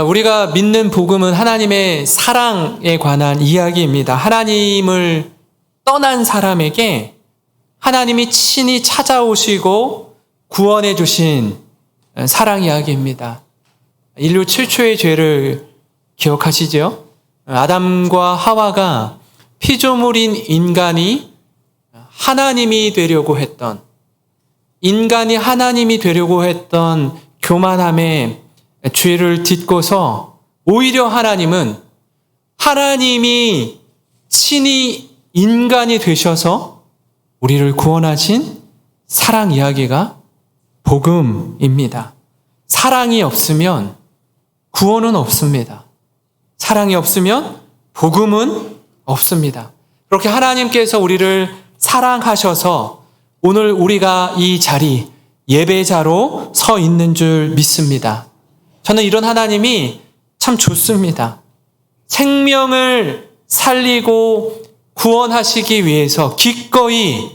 우리가 믿는 복음은 하나님의 사랑에 관한 이야기입니다. 하나님을 떠난 사람에게 하나님이 친히 찾아오시고 구원해 주신 사랑 이야기입니다. 인류 최초의 죄를 기억하시죠? 아담과 하와가 피조물인 인간이 하나님이 되려고 했던, 인간이 하나님이 되려고 했던 교만함의 죄를 딛고서 오히려 하나님이 친히 인간이 되셔서 우리를 구원하신 사랑 이야기가 복음입니다. 사랑이 없으면 구원은 없습니다. 사랑이 없으면 복음은 없습니다. 그렇게 하나님께서 우리를 사랑하셔서 오늘 우리가 이 자리, 예배자로 서 있는 줄 믿습니다. 저는 이런 하나님이 참 좋습니다. 생명을 살리고 구원하시기 위해서 기꺼이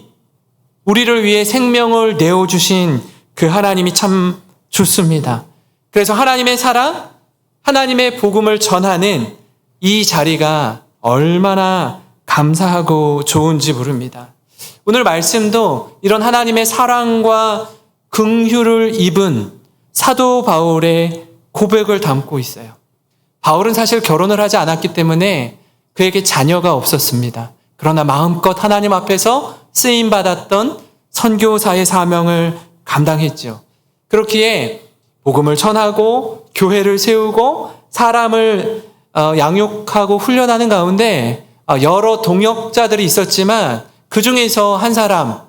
우리를 위해 생명을 내어주신 그 하나님이 참 좋습니다. 그래서 하나님의 사랑, 하나님의 복음을 전하는 이 자리가 얼마나 감사하고 좋은지 모릅니다. 오늘 말씀도 이런 하나님의 사랑과 긍휼을 입은 사도 바울의 고백을 담고 있어요. 바울은 사실 결혼을 하지 않았기 때문에 그에게 자녀가 없었습니다. 그러나 마음껏 하나님 앞에서 쓰임받았던 선교사의 사명을 감당했죠. 그렇기에 복음을 전하고 교회를 세우고 사람을 양육하고 훈련하는 가운데 여러 동역자들이 있었지만 그 중에서 한 사람,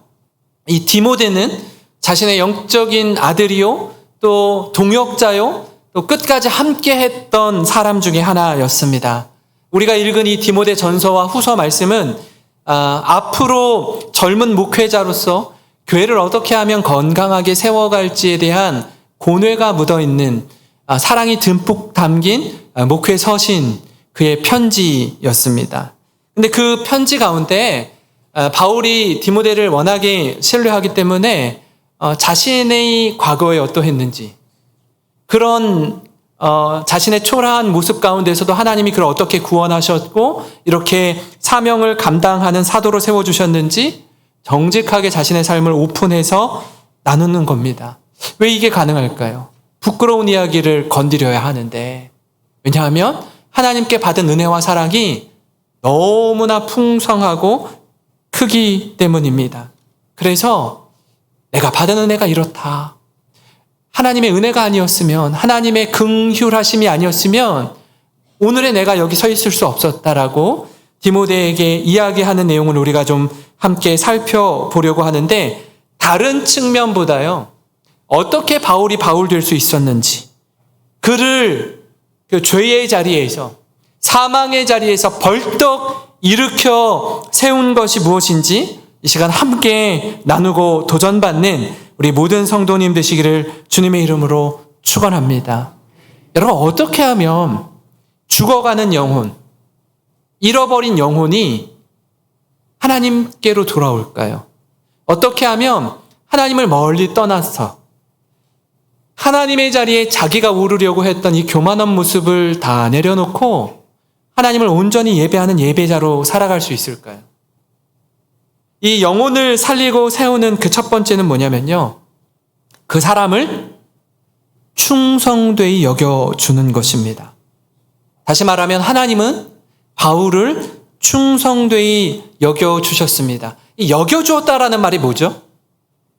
이 디모데는 자신의 영적인 아들이요, 또 동역자요, 또 끝까지 함께 했던 사람 중에 하나였습니다. 우리가 읽은 이 디모데 전서와 후서 말씀은 앞으로 젊은 목회자로서 교회를 어떻게 하면 건강하게 세워갈지에 대한 고뇌가 묻어있는 사랑이 듬뿍 담긴 목회 서신, 그의 편지였습니다. 근데 그 편지 가운데 바울이 디모데를 워낙에 신뢰하기 때문에 자신의 과거에 어떠했는지, 그런 자신의 초라한 모습 가운데서도 하나님이 그를 어떻게 구원하셨고 이렇게 사명을 감당하는 사도로 세워주셨는지 정직하게 자신의 삶을 오픈해서 나누는 겁니다. 왜 이게 가능할까요? 부끄러운 이야기를 건드려야 하는데, 왜냐하면 하나님께 받은 은혜와 사랑이 너무나 풍성하고 크기 때문입니다. 그래서 내가 받은 은혜가 이렇다. 하나님의 은혜가 아니었으면, 하나님의 긍휼하심이 아니었으면 오늘의 내가 여기 서 있을 수 없었다라고 디모데에게 이야기하는 내용을 우리가 좀 함께 살펴보려고 하는데, 다른 측면보다요, 어떻게 바울이 바울 될 수 있었는지, 그를 그 죄의 자리에서, 사망의 자리에서 벌떡 일으켜 세운 것이 무엇인지 이 시간 함께 나누고 도전받는 우리 모든 성도님 되시기를 주님의 이름으로 축원합니다. 여러분, 어떻게 하면 죽어가는 영혼, 잃어버린 영혼이 하나님께로 돌아올까요? 어떻게 하면 하나님을 멀리 떠나서 하나님의 자리에 자기가 오르려고 했던 이 교만한 모습을 다 내려놓고 하나님을 온전히 예배하는 예배자로 살아갈 수 있을까요? 이 영혼을 살리고 세우는 그 첫 번째는 뭐냐면요, 그 사람을 충성되이 여겨주는 것입니다. 다시 말하면 하나님은 바울을 충성되이 여겨주셨습니다. 이 여겨주었다라는 말이 뭐죠?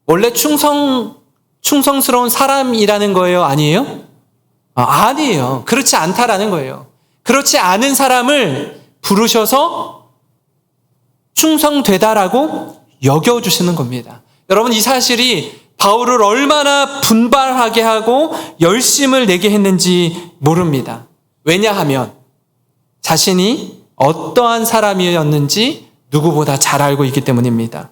원래 충성스러운 사람이라는 거예요? 아니에요? 아니에요. 그렇지 않다라는 거예요. 그렇지 않은 사람을 부르셔서 충성되다라고 여겨주시는 겁니다. 여러분, 이 사실이 바울을 얼마나 분발하게 하고 열심을 내게 했는지 모릅니다. 왜냐하면 자신이 어떠한 사람이었는지 누구보다 잘 알고 있기 때문입니다.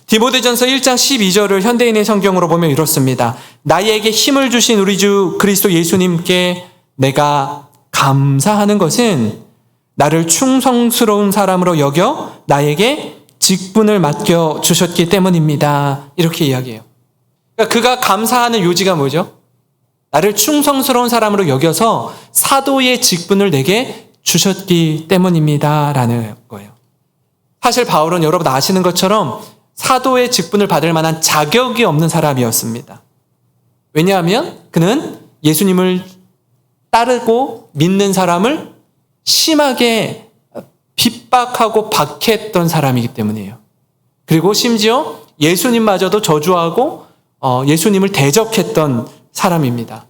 디모데전서 1장 12절을 현대인의 성경으로 보면 이렇습니다. 나에게 힘을 주신 우리 주 그리스도 예수님께 내가 감사하는 것은 나를 충성스러운 사람으로 여겨 나에게 직분을 맡겨주셨기 때문입니다. 이렇게 이야기해요. 그러니까 그가 감사하는 요지가 뭐죠? 나를 충성스러운 사람으로 여겨서 사도의 직분을 내게 주셨기 때문입니다. 라는 거예요. 사실 바울은 여러분 아시는 것처럼 사도의 직분을 받을 만한 자격이 없는 사람이었습니다. 왜냐하면 그는 예수님을 따르고 믿는 사람을 심하게 핍박하고 박해했던 사람이기 때문이에요. 그리고 심지어 예수님마저도 저주하고 예수님을 대적했던 사람입니다.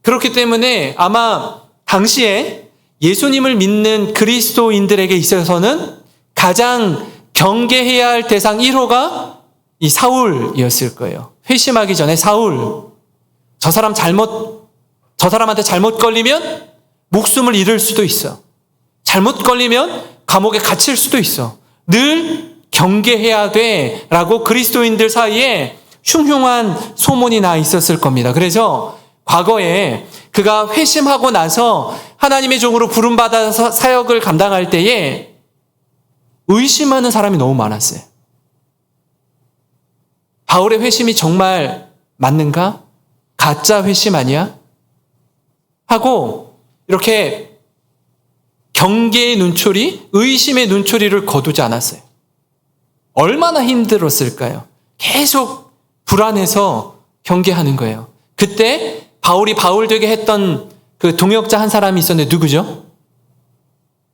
그렇기 때문에 아마 당시에 예수님을 믿는 그리스도인들에게 있어서는 가장 경계해야 할 대상 1호가 이 사울이었을 거예요. 회심하기 전에 사울. 저 사람한테 잘못 걸리면 목숨을 잃을 수도 있어. 잘못 걸리면 감옥에 갇힐 수도 있어. 늘 경계해야 돼 라고 그리스도인들 사이에 흉흉한 소문이 나 있었을 겁니다. 그래서 과거에 그가 회심하고 나서 하나님의 종으로 부름받아서 사역을 감당할 때에 의심하는 사람이 너무 많았어요. 바울의 회심이 정말 맞는가? 가짜 회심 아니야? 하고 이렇게 경계의 눈초리, 의심의 눈초리를 거두지 않았어요. 얼마나 힘들었을까요? 계속 불안해서 경계하는 거예요. 그때 바울이 바울 되게 했던 그 동역자 한 사람이 있었는데 누구죠?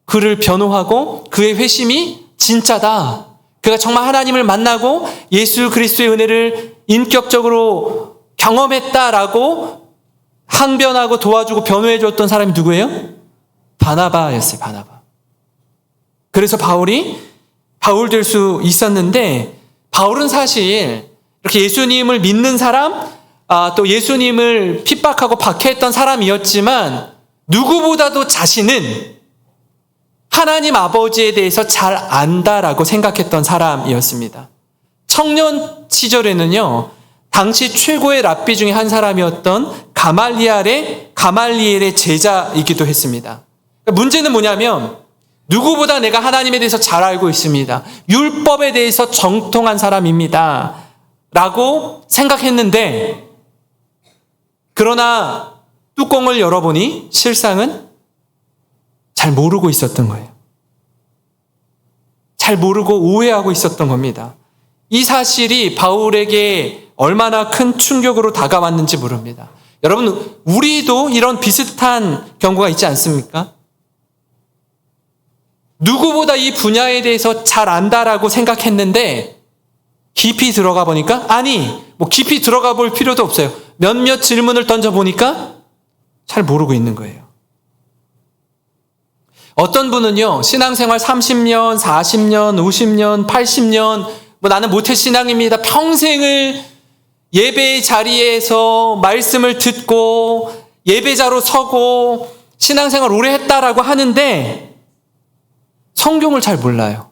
그를 변호하고 그의 회심이 진짜다. 그가 정말 하나님을 만나고 예수 그리스도의 은혜를 인격적으로 경험했다라고 항변하고 도와주고 변호해줬던 사람이 누구예요? 바나바였어요. 바나바. 그래서 바울이 바울 될 수 있었는데 바울은 사실 이렇게 예수님을 믿는 사람, 또 예수님을 핍박하고 박해했던 사람이었지만 누구보다도 자신은 하나님 아버지에 대해서 잘 안다라고 생각했던 사람이었습니다. 청년 시절에는요, 당시 최고의 랍비 중에 한 사람이었던 가말리엘의 제자이기도 했습니다. 문제는 뭐냐면 누구보다 내가 하나님에 대해서 잘 알고 있습니다. 율법에 대해서 정통한 사람입니다. 라고 생각했는데 그러나 뚜껑을 열어보니 실상은 잘 모르고 있었던 거예요. 잘 모르고 오해하고 있었던 겁니다. 이 사실이 바울에게 얼마나 큰 충격으로 다가왔는지 모릅니다. 여러분, 우리도 이런 비슷한 경우가 있지 않습니까? 누구보다 이 분야에 대해서 잘 안다라고 생각했는데 깊이 들어가 보니까 깊이 들어가 볼 필요도 없어요. 몇몇 질문을 던져보니까 잘 모르고 있는 거예요. 어떤 분은요, 신앙생활 30년, 40년, 50년, 80년, 나는 모태신앙입니다. 평생을 예배의 자리에서 말씀을 듣고 예배자로 서고 신앙생활 오래 했다라고 하는데 성경을 잘 몰라요.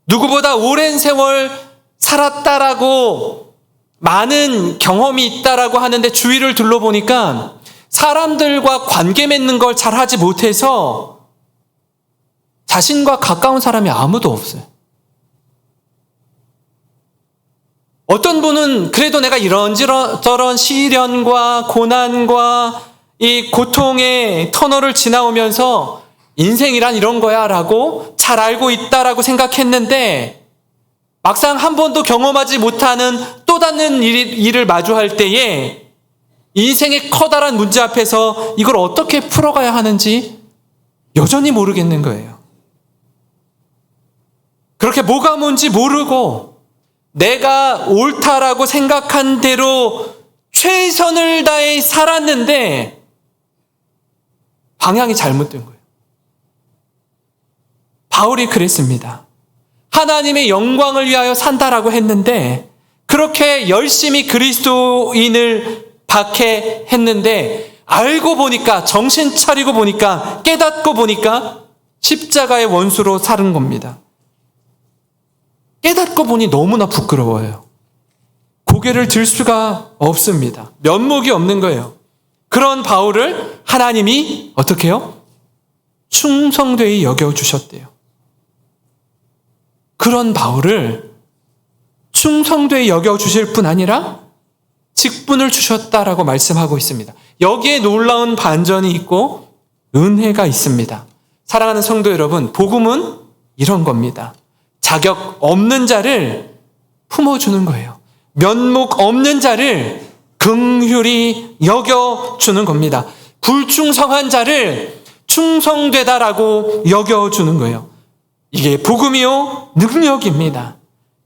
누구보다 오랜 세월 살았다라고 많은 경험이 있다라고 하는데 주위를 둘러보니까 사람들과 관계 맺는 걸 잘 하지 못해서 자신과 가까운 사람이 아무도 없어요. 어떤 분은 그래도 내가 이런저런 시련과 고난과 이 고통의 터널을 지나오면서 인생이란 이런 거야 라고 잘 알고 있다라고 생각했는데 막상 한 번도 경험하지 못하는 또 다른 일을 마주할 때에 인생의 커다란 문제 앞에서 이걸 어떻게 풀어가야 하는지 여전히 모르겠는 거예요. 그렇게 뭐가 뭔지 모르고 내가 옳다라고 생각한 대로 최선을 다해 살았는데 방향이 잘못된 거예요. 바울이 그랬습니다. 하나님의 영광을 위하여 산다라고 했는데 그렇게 열심히 그리스도인을 박해했는데 알고 보니까 정신 차리고 보니까 깨닫고 보니까 십자가의 원수로 살은 겁니다. 깨닫고 보니 너무나 부끄러워요. 고개를 들 수가 없습니다. 면목이 없는 거예요. 그런 바울을 하나님이 어떻게 해요? 충성되이 여겨주셨대요. 그런 바울을 충성되이 여겨주실 뿐 아니라 직분을 주셨다라고 말씀하고 있습니다. 여기에 놀라운 반전이 있고 은혜가 있습니다. 사랑하는 성도 여러분, 복음은 이런 겁니다. 자격 없는 자를 품어주는 거예요. 면목 없는 자를 긍휼히 여겨주는 겁니다. 불충성한 자를 충성되다라고 여겨주는 거예요. 이게 복음이요 능력입니다.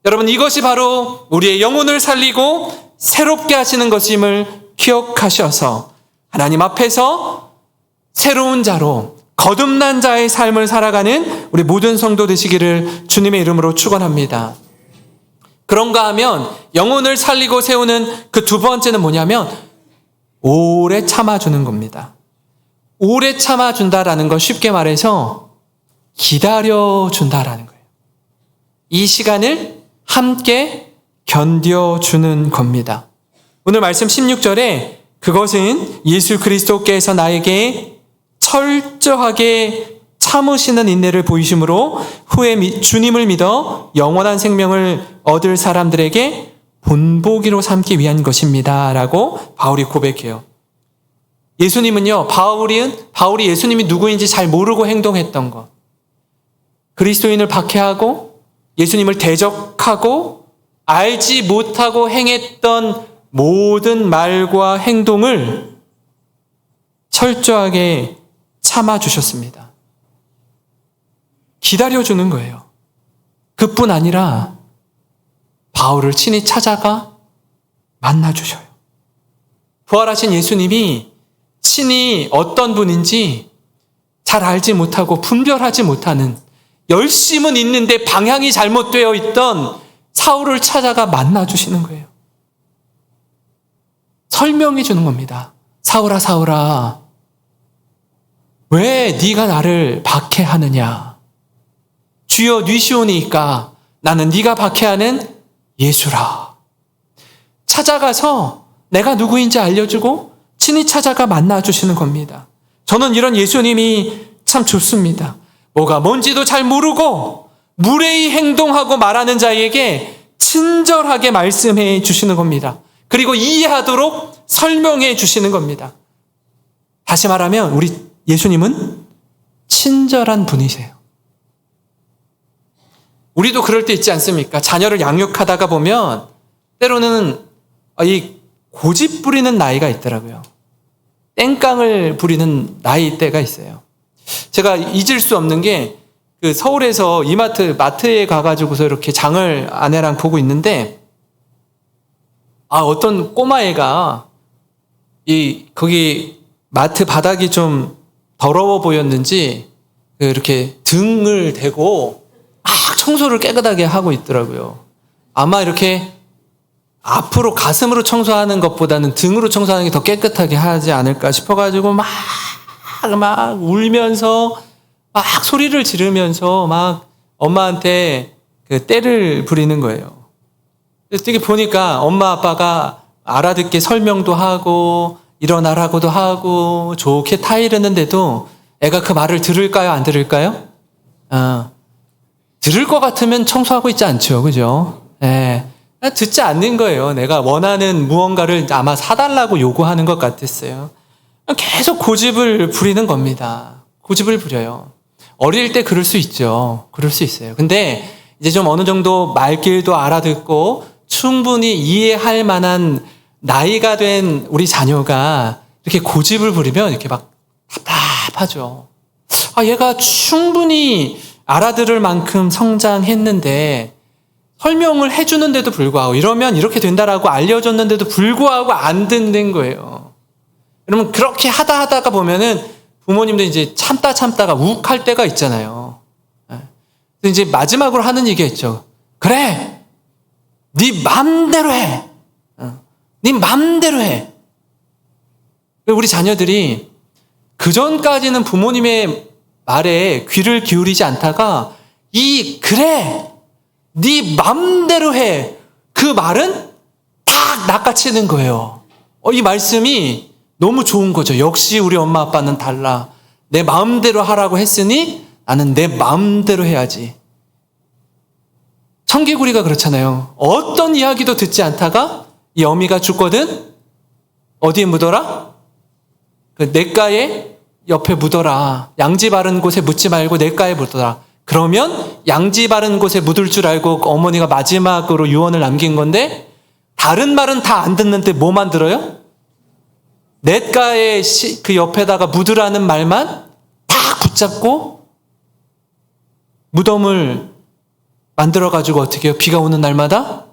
여러분, 이것이 바로 우리의 영혼을 살리고 새롭게 하시는 것임을 기억하셔서 하나님 앞에서 새로운 자로 거듭난 자의 삶을 살아가는 우리 모든 성도 되시기를 주님의 이름으로 축원합니다. 그런가 하면 영혼을 살리고 세우는 그 두 번째는 뭐냐면 오래 참아주는 겁니다. 오래 참아준다라는 건 쉽게 말해서 기다려준다라는 거예요. 이 시간을 함께 견뎌주는 겁니다. 오늘 말씀 16절에 그것은 예수 그리스도께서 나에게 철저하게 참으시는 인내를 보이심으로 후에 주님을 믿어 영원한 생명을 얻을 사람들에게 본보기로 삼기 위한 것입니다. 라고 바울이 고백해요. 예수님은요, 바울이 예수님이 누구인지 잘 모르고 행동했던 것, 그리스도인을 박해하고 예수님을 대적하고 알지 못하고 행했던 모든 말과 행동을 철저하게 참아주셨습니다. 기다려주는 거예요. 그뿐 아니라 바울을 친히 찾아가 만나주셔요. 부활하신 예수님이 친히 어떤 분인지 잘 알지 못하고 분별하지 못하는, 열심은 있는데 방향이 잘못되어 있던 사울을 찾아가 만나주시는 거예요. 설명해 주는 겁니다. 사울아, 사울아, 왜 네가 나를 박해하느냐? 주여 뉘시오니까 나는 네가 박해하는 예수라. 찾아가서 내가 누구인지 알려주고 친히 찾아가 만나주시는 겁니다. 저는 이런 예수님이 참 좋습니다. 뭐가 뭔지도 잘 모르고 무례히 행동하고 말하는 자에게 친절하게 말씀해 주시는 겁니다. 그리고 이해하도록 설명해 주시는 겁니다. 다시 말하면 우리 예수님은 친절한 분이세요. 우리도 그럴 때 있지 않습니까? 자녀를 양육하다가 보면 때로는 이 고집 부리는 나이가 있더라고요. 땡깡을 부리는 나이 때가 있어요. 제가 잊을 수 없는 게 그 서울에서 마트에 가가지고서 이렇게 장을 아내랑 보고 있는데 어떤 꼬마애가 거기 마트 바닥이 좀 더러워 보였는지 이렇게 등을 대고 청소를 깨끗하게 하고 있더라고요. 아마 이렇게 앞으로 가슴으로 청소하는 것보다는 등으로 청소하는 게 더 깨끗하게 하지 않을까 싶어가지고 막 울면서 막 소리를 지르면서 막 엄마한테 그 떼를 부리는 거예요. 그래서 되게 보니까 엄마 아빠가 알아듣게 설명도 하고 일어나라고도 하고 좋게 타이르는데도 애가 그 말을 들을까요? 안 들을까요? 들을 것 같으면 청소하고 있지 않죠. 그죠? 네. 듣지 않는 거예요. 내가 원하는 무언가를 아마 사달라고 요구하는 것 같았어요. 계속 고집을 부리는 겁니다. 고집을 부려요. 어릴 때 그럴 수 있죠. 그럴 수 있어요. 근데 이제 좀 어느 정도 말귀도 알아듣고 충분히 이해할 만한 나이가 된 우리 자녀가 이렇게 고집을 부리면 이렇게 막 답답하죠. 얘가 충분히 알아들을 만큼 성장했는데 설명을 해주는데도 불구하고 이러면 이렇게 된다라고 알려줬는데도 불구하고 안 듣는 거예요. 여러분 그렇게 하다가 보면은 부모님도 이제 참다가 욱할 때가 있잖아요. 이제 마지막으로 하는 얘기가 있죠. 그래, 네 맘대로 해. 네 맘대로 해. 우리 자녀들이 그 전까지는 부모님의 말에 귀를 기울이지 않다가 그래, 네 맘대로 해. 그 말은 딱 낚아채는 거예요. 이 말씀이 너무 좋은 거죠. 역시 우리 엄마 아빠는 달라. 내 마음대로 하라고 했으니 나는 내 마음대로 해야지. 청개구리가 그렇잖아요. 어떤 이야기도 듣지 않다가 이 어미가 죽거든 어디에 묻어라? 그 냇가에 옆에 묻어라. 양지 바른 곳에 묻지 말고 냇가에 묻어라. 그러면 양지 바른 곳에 묻을 줄 알고 어머니가 마지막으로 유언을 남긴 건데 다른 말은 다 안 듣는데 뭐만 들어요? 냇가에 그 옆에다가 묻으라는 말만 딱 붙잡고 무덤을 만들어가지고 어떻게 해요? 비가 오는 날마다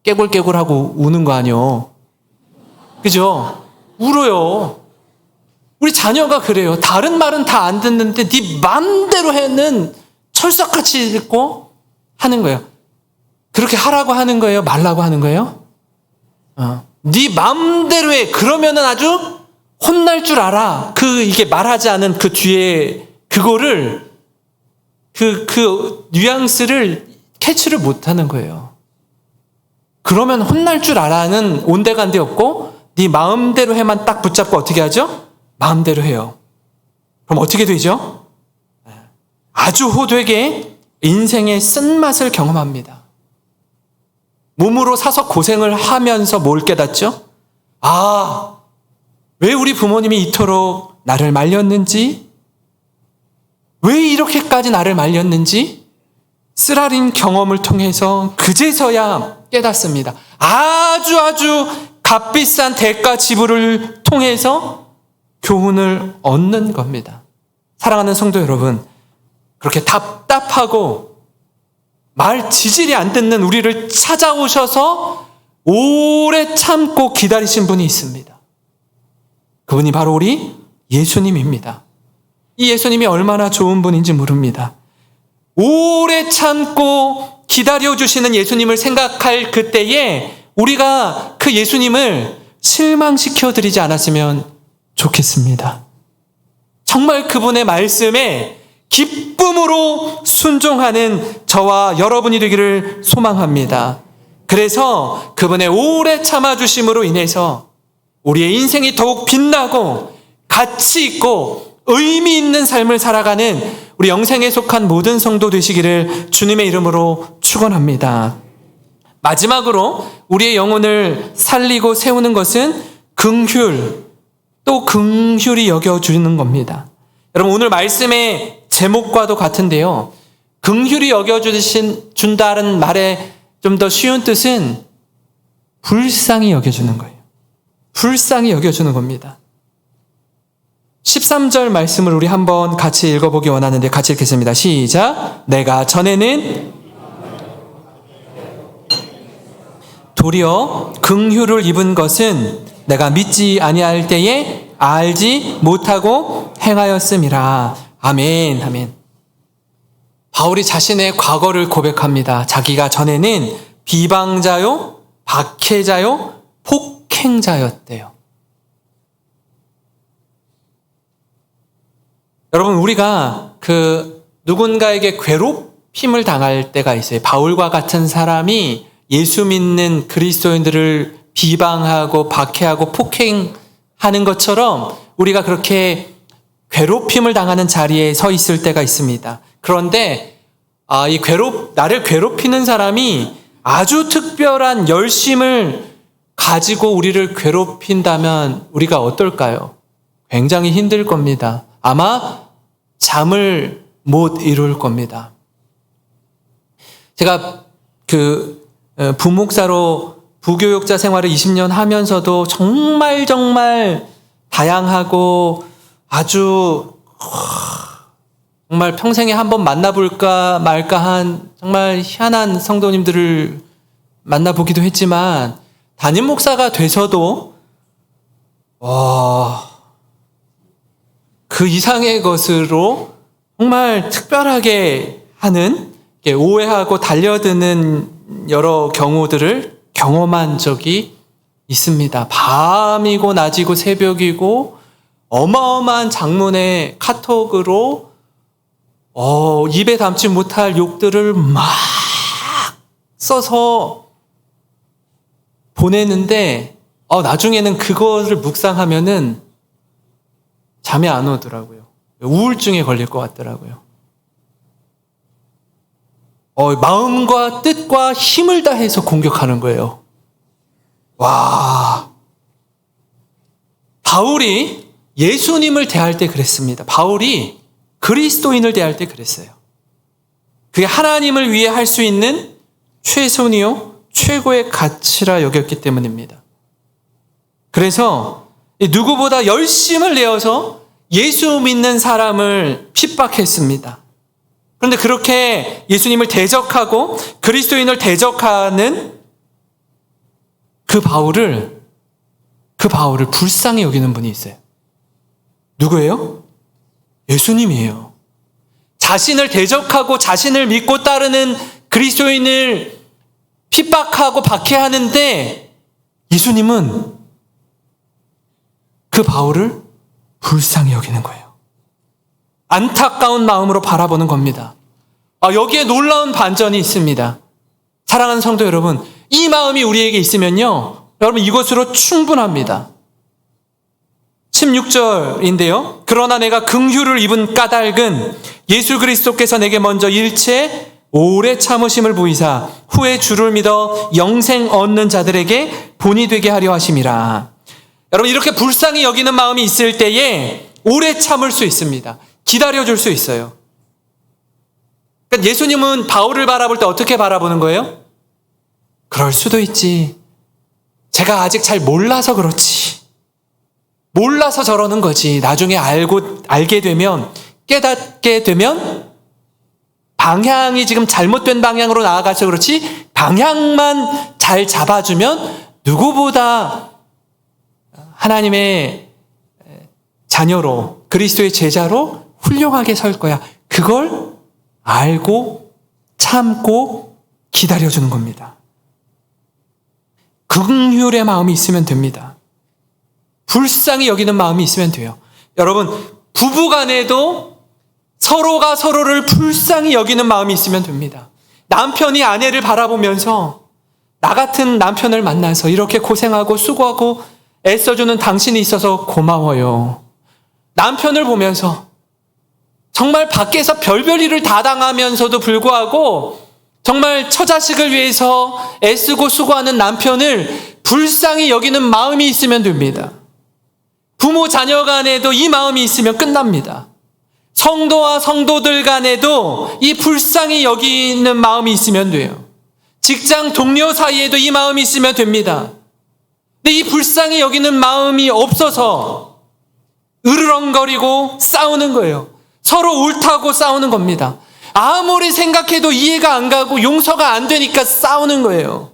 깨굴깨굴하고 우는 거 아니요. 그죠? 울어요. 우리 자녀가 그래요. 다른 말은 다 안 듣는데 네 맘대로 해는 철석같이 읽고 하는 거예요. 그렇게 하라고 하는 거예요? 말라고 하는 거예요? 네 맘대로 해. 그러면은 아주 혼날 줄 알아. 이게 말하지 않은 그 뒤에 그거를 그 뉘앙스를 캐치를 못 하는 거예요. 그러면 혼날 줄 알아는 온데간데 없고 네 마음대로 해만 딱 붙잡고 어떻게 하죠? 마음대로 해요. 그럼 어떻게 되죠? 아주 호되게 인생의 쓴맛을 경험합니다. 몸으로 사서 고생을 하면서 뭘 깨닫죠? 왜 우리 부모님이 이토록 나를 말렸는지, 왜 이렇게까지 나를 말렸는지 쓰라린 경험을 통해서 그제서야 깨닫습니다. 아주 값비싼 대가 지불을 통해서 교훈을 얻는 겁니다. 사랑하는 성도 여러분, 그렇게 답답하고 말 지질이 안 듣는 우리를 찾아오셔서 오래 참고 기다리신 분이 있습니다. 그분이 바로 우리 예수님입니다. 이 예수님이 얼마나 좋은 분인지 모릅니다. 오래 참고 기다려주시는 예수님을 생각할 그때에 우리가 그 예수님을 실망시켜드리지 않았으면 좋겠습니다. 정말 그분의 말씀에 기쁨으로 순종하는 저와 여러분이 되기를 소망합니다. 그래서 그분의 오래 참아주심으로 인해서 우리의 인생이 더욱 빛나고 가치 있고 의미 있는 삶을 살아가는 우리 영생에 속한 모든 성도 되시기를 주님의 이름으로 축원합니다. 마지막으로 우리의 영혼을 살리고 세우는 것은 긍휼, 또 긍휼히 여겨주는 겁니다. 여러분, 오늘 말씀의 제목과도 같은데요. 긍휼히 여겨준다는 말의 좀 더 쉬운 뜻은 불쌍히 여겨주는 거예요. 불쌍히 여겨주는 겁니다. 13절 말씀을 우리 한번 같이 읽어보기 원하는데 같이 읽겠습니다. 시작. 내가 전에는 도리어 긍휼을 입은 것은 내가 믿지 아니할 때에 알지 못하고 행하였음이라. 아멘, 아멘. 바울이 자신의 과거를 고백합니다. 자기가 전에는 비방자요, 박해자요, 폭행자였대요. 여러분, 우리가 누군가에게 괴롭힘을 당할 때가 있어요. 바울과 같은 사람이 예수 믿는 그리스도인들을 비방하고 박해하고 폭행하는 것처럼 우리가 그렇게 괴롭힘을 당하는 자리에 서 있을 때가 있습니다. 그런데 나를 괴롭히는 사람이 아주 특별한 열심을 가지고 우리를 괴롭힌다면 우리가 어떨까요? 굉장히 힘들 겁니다. 아마 잠을 못 이룰 겁니다. 제가 부목사로 부교육자 생활을 20년 하면서도 정말 다양하고 아주 정말 평생에 한번 만나볼까 말까 한 정말 희한한 성도님들을 만나보기도 했지만 담임 목사가 돼서도 그 이상의 것으로 정말 특별하게 하는 오해하고 달려드는 여러 경우들을 경험한 적이 있습니다. 밤이고 낮이고 새벽이고 어마어마한 장문의 카톡으로 입에 담지 못할 욕들을 막 써서 보내는데 나중에는 그거를 묵상하면은 잠이 안 오더라고요. 우울증에 걸릴 것 같더라고요. 마음과 뜻과 힘을 다해서 공격하는 거예요. 와, 바울이 예수님을 대할 때 그랬습니다. 바울이 그리스도인을 대할 때 그랬어요. 그게 하나님을 위해 할 수 있는 최선이요 최고의 가치라 여겼기 때문입니다. 그래서 누구보다 열심을 내어서 예수 믿는 사람을 핍박했습니다. 그런데 그렇게 예수님을 대적하고 그리스도인을 대적하는 그 바울을 불쌍히 여기는 분이 있어요. 누구예요? 예수님이에요. 자신을 대적하고 자신을 믿고 따르는 그리스도인을 핍박하고 박해하는데 예수님은 그 바울을 불쌍히 여기는 거예요. 안타까운 마음으로 바라보는 겁니다. 여기에 놀라운 반전이 있습니다. 사랑하는 성도 여러분, 이 마음이 우리에게 있으면요, 여러분 이것으로 충분합니다. 16절인데요. 그러나 내가 긍휼을 입은 까닭은 예수 그리스도께서 내게 먼저 일체 오래 참으심을 보이사 후에 주를 믿어 영생 얻는 자들에게 본이 되게 하려 하심이라. 여러분 이렇게 불쌍히 여기는 마음이 있을 때에 오래 참을 수 있습니다. 기다려줄 수 있어요. 그러니까 예수님은 바울을 바라볼 때 어떻게 바라보는 거예요? 그럴 수도 있지. 제가 아직 잘 몰라서 그렇지. 몰라서 저러는 거지. 나중에 알게 되면, 깨닫게 되면 방향이 지금 잘못된 방향으로 나아가서 그렇지, 방향만 잘 잡아주면 누구보다 하나님의 자녀로, 그리스도의 제자로 훌륭하게 설 거야. 그걸 알고 참고 기다려주는 겁니다. 긍휼의 마음이 있으면 됩니다. 불쌍히 여기는 마음이 있으면 돼요. 여러분, 부부간에도 서로가 서로를 불쌍히 여기는 마음이 있으면 됩니다. 남편이 아내를 바라보면서 나 같은 남편을 만나서 이렇게 고생하고 수고하고 애써주는 당신이 있어서 고마워요. 남편을 보면서 정말 밖에서 별별 일을 다 당하면서도 불구하고 정말 처자식을 위해서 애쓰고 수고하는 남편을 불쌍히 여기는 마음이 있으면 됩니다. 부모 자녀 간에도 이 마음이 있으면 끝납니다. 성도와 성도들 간에도 이 불쌍히 여기는 마음이 있으면 돼요. 직장 동료 사이에도 이 마음이 있으면 됩니다. 근데 이 불쌍히 여기는 마음이 없어서 으르렁거리고 싸우는 거예요. 서로 옳다고 싸우는 겁니다. 아무리 생각해도 이해가 안 가고 용서가 안 되니까 싸우는 거예요.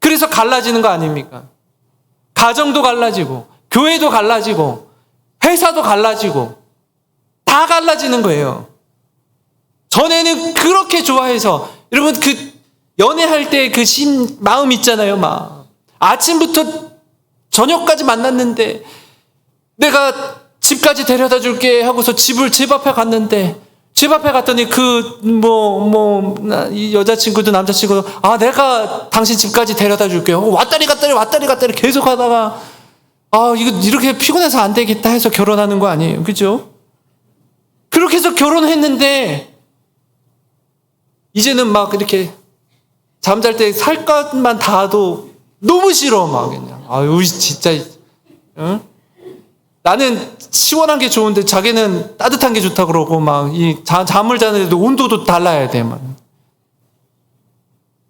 그래서 갈라지는 거 아닙니까? 가정도 갈라지고 교회도 갈라지고 회사도 갈라지고 다 갈라지는 거예요. 전에는 그렇게 좋아해서, 여러분 그 연애할 때 그 마음 있잖아요. 막 아침부터 저녁까지 만났는데 내가 집까지 데려다 줄게 하고서 집 앞에 갔는데, 집 앞에 갔더니 이 여자친구도 남자친구도 내가 당신 집까지 데려다 줄게요. 왔다리 갔다리 계속 하다가 이거 이렇게 피곤해서 안 되겠다 해서 결혼하는 거 아니에요. 그죠? 그렇게 해서 결혼했는데 이제는 막 이렇게 잠잘 때 살갗만 닿아도 너무 싫어. 막 그냥 진짜 응? 나는 시원한 게 좋은데 자기는 따뜻한 게 좋다 그러고 막 이 잠을 자는데도 온도도 달라야 돼. 막.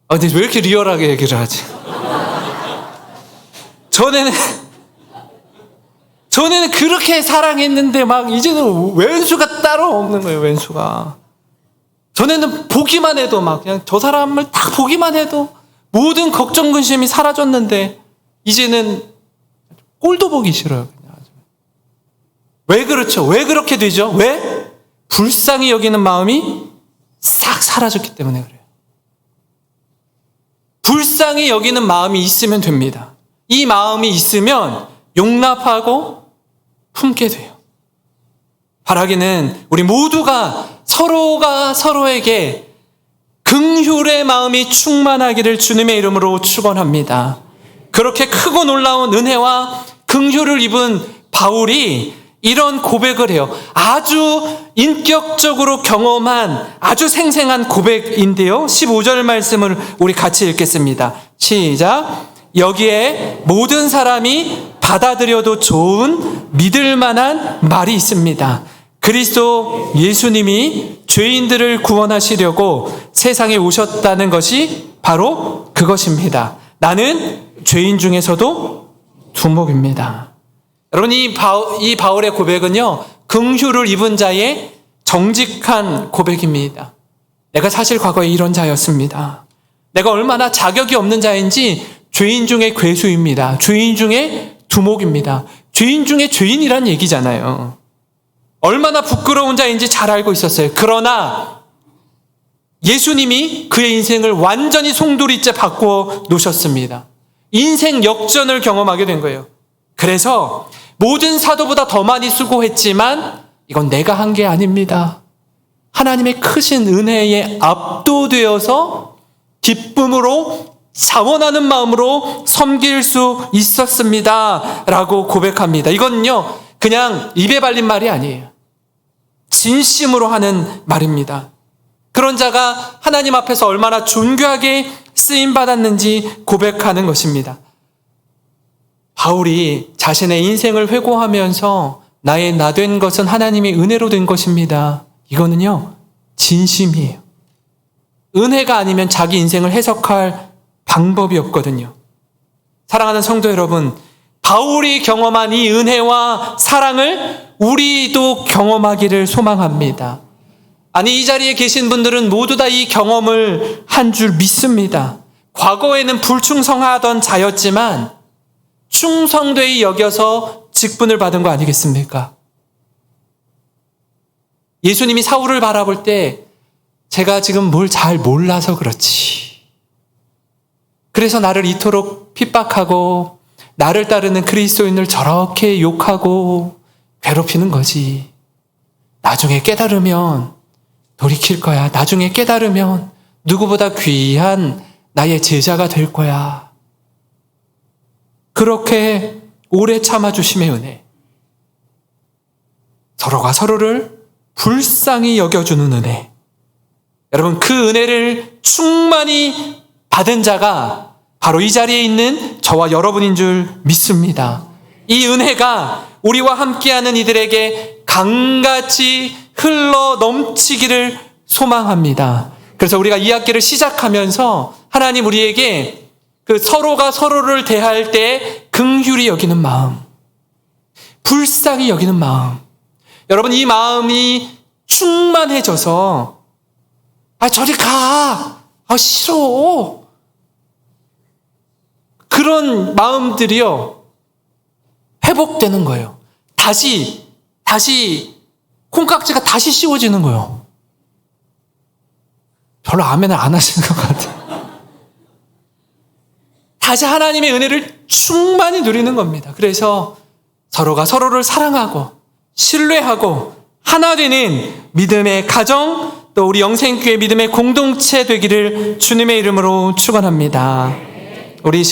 근데 왜 이렇게 리얼하게 얘기를 하지? 전에는 그렇게 사랑했는데 막 이제는 왼수가 따로 없는 거예요. 왼수가. 전에는 보기만 해도 막 그냥 저 사람을 딱 보기만 해도 모든 걱정 근심이 사라졌는데 이제는 꼴도 보기 싫어요. 왜 그렇죠? 왜 그렇게 되죠? 왜? 불쌍히 여기는 마음이 싹 사라졌기 때문에 그래요. 불쌍히 여기는 마음이 있으면 됩니다. 이 마음이 있으면 용납하고 품게 돼요. 바라기는 우리 모두가 서로가 서로에게 긍휼의 마음이 충만하기를 주님의 이름으로 축원합니다. 그렇게 크고 놀라운 은혜와 긍휼을 입은 바울이 이런 고백을 해요. 아주 인격적으로 경험한 아주 생생한 고백인데요. 15절 말씀을 우리 같이 읽겠습니다. 시작. 여기에 모든 사람이 받아들여도 좋은 믿을 만한 말이 있습니다. 그리스도 예수님이 죄인들을 구원하시려고 세상에 오셨다는 것이 바로 그것입니다. 나는 죄인 중에서도 두목입니다. 여러분, 이 바울의 고백은요, 긍휼을 입은 자의 정직한 고백입니다. 내가 사실 과거에 이런 자였습니다. 내가 얼마나 자격이 없는 자인지 죄인 중에 괴수입니다. 죄인 중에 두목입니다. 죄인 중에 죄인이란 얘기잖아요. 얼마나 부끄러운 자인지 잘 알고 있었어요. 그러나 예수님이 그의 인생을 완전히 송두리째 바꾸어 놓으셨습니다. 인생 역전을 경험하게 된 거예요. 그래서 모든 사도보다 더 많이 수고했지만 이건 내가 한 게 아닙니다. 하나님의 크신 은혜에 압도되어서 기쁨으로 자원하는 마음으로 섬길 수 있었습니다. 라고 고백합니다. 이건요, 그냥 입에 발린 말이 아니에요. 진심으로 하는 말입니다. 그런 자가 하나님 앞에서 얼마나 존귀하게 쓰임받았는지 고백하는 것입니다. 바울이 자신의 인생을 회고하면서 나의 나 된 것은 하나님의 은혜로 된 것입니다. 이거는요, 진심이에요. 은혜가 아니면 자기 인생을 해석할 방법이 없거든요. 사랑하는 성도 여러분, 바울이 경험한 이 은혜와 사랑을 우리도 경험하기를 소망합니다. 아니, 이 자리에 계신 분들은 모두 다 이 경험을 한 줄 믿습니다. 과거에는 불충성하던 자였지만 충성되이 여겨서 직분을 받은 거 아니겠습니까? 예수님이 사울을 바라볼 때 제가 지금 뭘 잘 몰라서 그렇지. 그래서 나를 이토록 핍박하고 나를 따르는 그리스도인을 저렇게 욕하고 괴롭히는 거지. 나중에 깨달으면 돌이킬 거야. 나중에 깨달으면 누구보다 귀한 나의 제자가 될 거야. 그렇게 오래 참아주심의 은혜. 서로가 서로를 불쌍히 여겨주는 은혜. 여러분, 그 은혜를 충만히 받은 자가 바로 이 자리에 있는 저와 여러분인 줄 믿습니다. 이 은혜가 우리와 함께하는 이들에게 강같이 흘러 넘치기를 소망합니다. 그래서 우리가 이 학기를 시작하면서 하나님 우리에게 그 서로가 서로를 대할 때 긍휼히 여기는 마음, 불쌍히 여기는 마음. 여러분, 이 마음이 충만해져서 저리 가. 싫어. 그런 마음들이요, 회복되는 거예요. 다시 콩깍지가 다시 씌워지는 거예요. 별로 아멘을 안 하시는 것 같아요. 다시 하나님의 은혜를 충만히 누리는 겁니다. 그래서 서로가 서로를 사랑하고 신뢰하고 하나 되는 믿음의 가정, 또 우리 영생교회 믿음의 공동체 되기를 주님의 이름으로 축원합니다. 우리